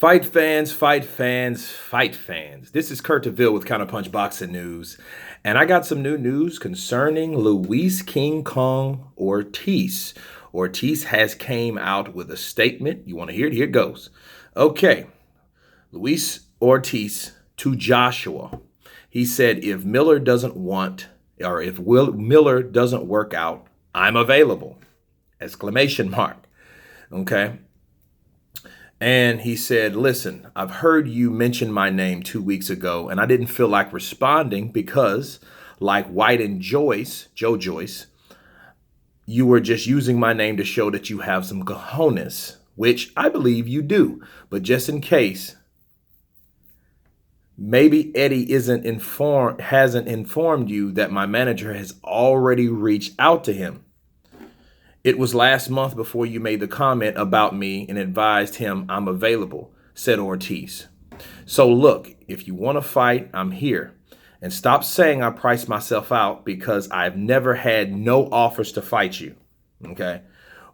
Fight fans, fight fans, fight fans. This is Kurt DeVille with Counterpunch Boxing News, and I got some new news concerning Luis King Kong Ortiz. Ortiz has came out with a statement. You want to hear it? Here it goes. Okay, Luis Ortiz to Joshua. He said, if Miller doesn't want, or if Miller doesn't work out, I'm available. Exclamation mark. Okay. And he said, listen, I've heard you mention my name 2 weeks ago, and I didn't feel like responding because, like White and Joe Joyce, you were just using my name to show that you have some cojones, which I believe you do. But just in case, maybe Eddie hasn't informed you that my manager has already reached out to him. It was last month before you made the comment about me and advised him I'm available, said Ortiz. So look, if you want to fight, I'm here. And stop saying I priced myself out because I've never had no offers to fight you. Okay?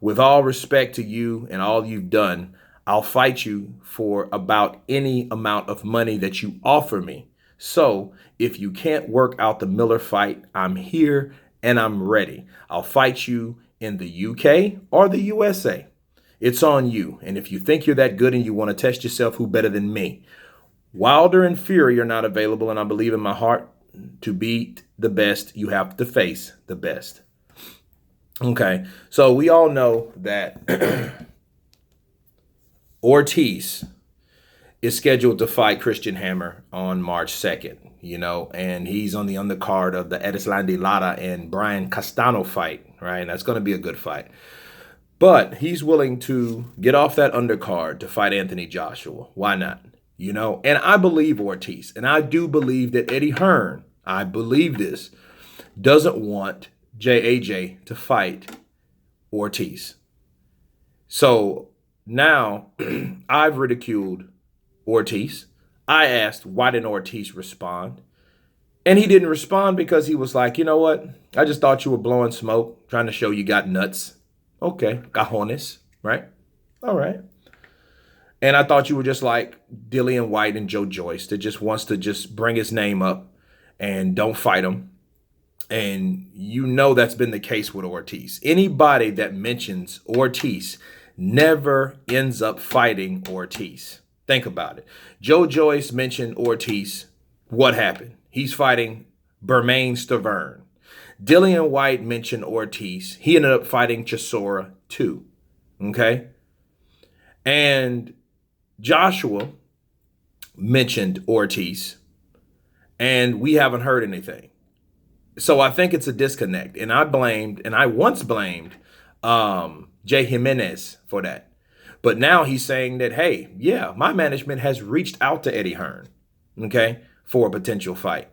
With all respect to you and all you've done, I'll fight you for about any amount of money that you offer me. So if you can't work out the Miller fight, I'm here and I'm ready. I'll fight you in the UK or the USA. It's on you. And if you think you're that good and you want to test yourself, who better than me? Wilder and Fury are not available, and I believe in my heart to beat the best, you have to face the best. Okay, so we all know that Ortiz is scheduled to fight Christian Hammer on March 2nd, and he's on the undercard of the Erislandy Lara and Brian Castano fight, right? And that's going to be a good fight. But he's willing to get off that undercard to fight Anthony Joshua. Why not? And I believe Ortiz, and I do believe that Eddie Hearn, I believe this, doesn't want JAJ to fight Ortiz. So now I've ridiculed Ortiz. I asked, why didn't Ortiz respond? And he didn't respond because he was like, you know what? I just thought you were blowing smoke, trying to show you got nuts. Okay, cajones, right? All right. And I thought you were just like Dillian White and Joe Joyce that just wants to just bring his name up and don't fight him. And that's been the case with Ortiz. Anybody that mentions Ortiz never ends up fighting Ortiz. Think about it. Joe Joyce mentioned Ortiz. What happened? He's fighting Bermain Stavern. Dillian White mentioned Ortiz. He ended up fighting Chisora too. Okay? And Joshua mentioned Ortiz. And we haven't heard anything. So I think it's a disconnect. And I once blamed Jay Jimenez for that. But now he's saying that, hey, yeah, my management has reached out to Eddie Hearn, okay, for a potential fight.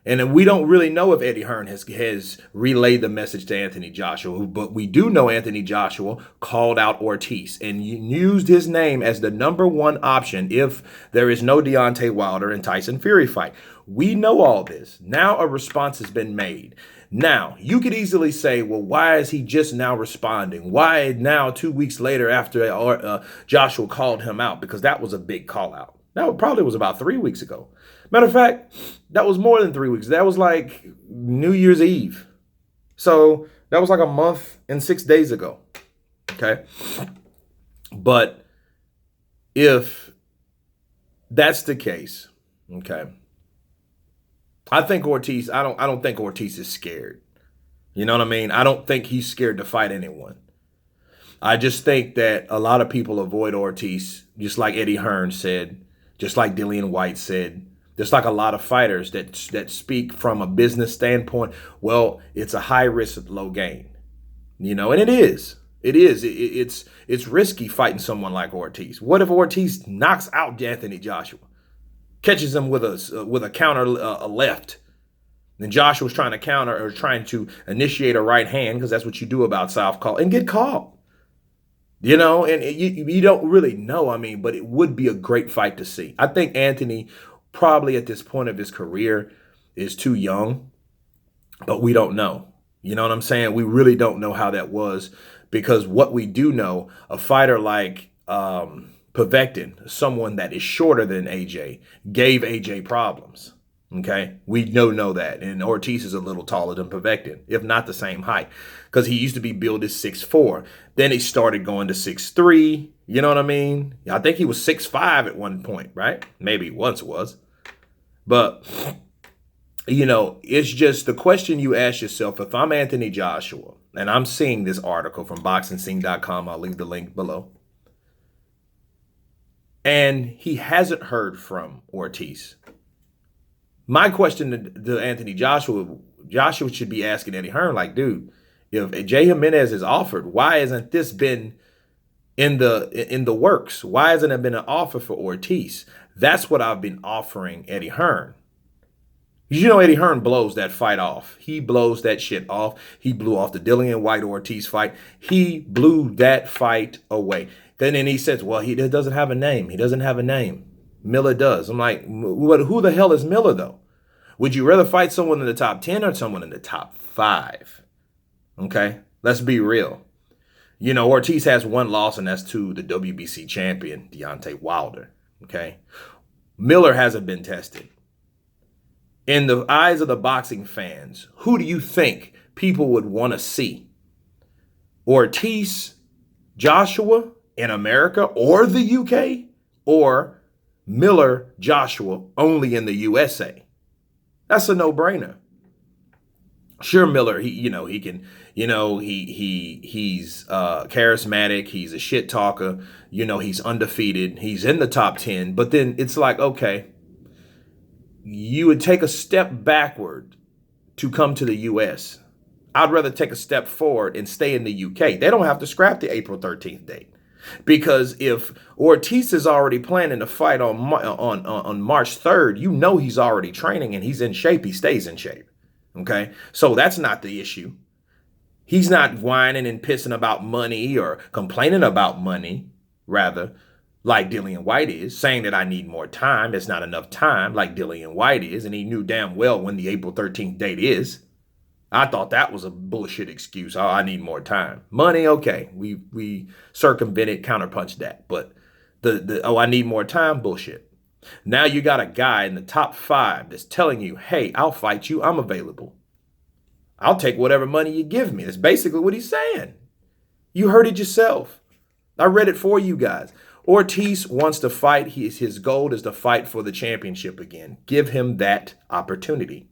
And we don't really know if Eddie Hearn has relayed the message to Anthony Joshua, but we do know Anthony Joshua called out Ortiz and used his name as the #1 option if there is no Deontay Wilder and Tyson Fury fight. We know all this. Now a response has been made. Now, you could easily say, well, why is he just now responding? Why now 2 weeks later after Joshua called him out? Because that was a big call out. That probably was about 3 weeks ago. Matter of fact, that was more than 3 weeks. That was like New Year's Eve. So that was like a month and 6 days ago. Okay. But if that's the case, okay, I think Ortiz, I don't think Ortiz is scared. You know what I mean? I don't think he's scared to fight anyone. I just think that a lot of people avoid Ortiz, just like Eddie Hearn said, just like Dillian White said, just like a lot of fighters that speak from a business standpoint. Well, it's a high risk, low gain, and it is. It is. It's risky fighting someone like Ortiz. What if Ortiz knocks out Anthony Joshua? Catches him with a counter a left. Then Joshua's trying to counter or trying to initiate a right hand because that's what you do about southpaw and get caught. And you don't really know. But it would be a great fight to see. I think Anthony probably at this point of his career is too young, but we don't know. You know what I'm saying? We really don't know how that was because what we do know, a fighter like Povetkin, someone that is shorter than AJ, gave AJ problems. Okay, we know that. And Ortiz is a little taller than Povetkin, if not the same height, because he used to be billed as 6'4". Then he started going to 6'3". You know what I mean? I think he was 6'5" at one point, right? Maybe once was. But, it's just the question you ask yourself. If I'm Anthony Joshua, and I'm seeing this article from boxingscene.com, I'll leave the link below, and he hasn't heard from Ortiz. My question to Anthony Joshua should be asking Eddie Hearn, like, dude, if Jay Jimenez is offered, why hasn't this been in the works? Why hasn't it been an offer for Ortiz? That's what I've been offering Eddie Hearn. Eddie Hearn blows that fight off. He blows that shit off. He blew off the Dillian White Ortiz fight. He blew that fight away. Then he says, well, he doesn't have a name. He doesn't have a name. Miller does. I'm like, who the hell is Miller, though? Would you rather fight someone in the top 10 or someone in the top 5? Okay, let's be real. Ortiz has one loss, and that's to the WBC champion, Deontay Wilder. Okay, Miller hasn't been tested. In the eyes of the boxing fans, who do you think people would want to see? Ortiz, Joshua in America or the UK, or Miller, Joshua only in the USA? That's a no-brainer. Sure, Miller, he's charismatic. He's a shit talker. He's undefeated. He's in the top 10. But then it's like, okay, you would take a step backward to come to the U.S. I'd rather take a step forward and stay in the U.K. They don't have to scrap the April 13th date. Because if Ortiz is already planning to fight on March 3rd, he's already training and he's in shape. He stays in shape. Okay, so that's not the issue. He's not whining and pissing about money or complaining about money, rather, like Dillian White is, saying that I need more time. It's not enough time, like Dillian White is, and he knew damn well when the April 13th date is. I thought that was a bullshit excuse. Oh, I need more time. Money, okay. We circumvented, counterpunched that. But I need more time, bullshit. Now you got a guy in the top 5 that's telling you, hey, I'll fight you. I'm available. I'll take whatever money you give me. That's basically what he's saying. You heard it yourself. I read it for you guys. Ortiz wants to fight. His goal is to fight for the championship again. Give him that opportunity.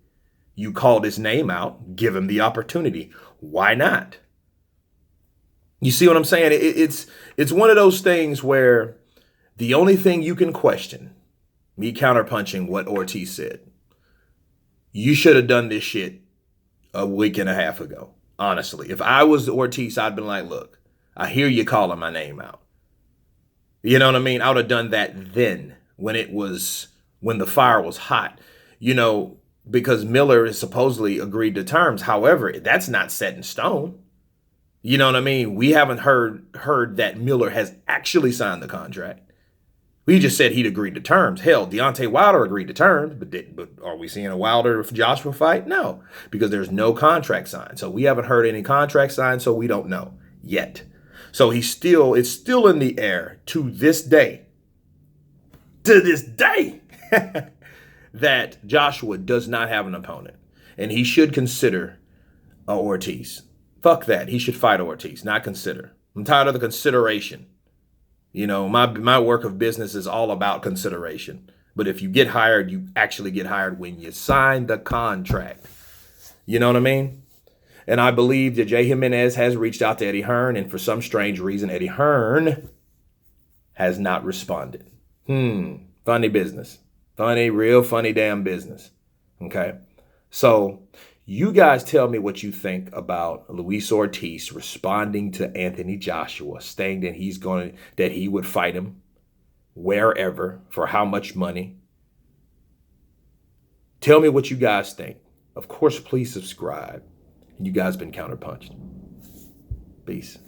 You called his name out. Give him the opportunity. Why not? You see what I'm saying? It's one of those things where the only thing you can question, me counterpunching what Ortiz said, you should have done this shit a week and a half ago. Honestly, if I was Ortiz, I'd been like, look, I hear you calling my name out. You know what I mean? I would have done that then when the fire was hot, because Miller has supposedly agreed to terms. However, that's not set in stone. You know what I mean? We haven't heard that Miller has actually signed the contract. We just said he'd agreed to terms. Hell, Deontay Wilder agreed to terms, but are we seeing a Wilder-Joshua fight? No, because there's no contract signed. So we haven't heard any contract signed, so we don't know yet. So it's still in the air to this day, that Joshua does not have an opponent. And he should consider Ortiz. Fuck that. He should fight Ortiz, not consider. I'm tired of the consideration. My work of business is all about consideration. But if you get hired, you actually get hired when you sign the contract. You know what I mean? And I believe that Jay Jimenez has reached out to Eddie Hearn, and for some strange reason, Eddie Hearn has not responded. Funny business. Real funny damn business. Okay? So you guys tell me what you think about Luis Ortiz responding to Anthony Joshua, saying that he would fight him wherever for how much money. Tell me what you guys think. Of course, please subscribe. You guys been counterpunched. Peace.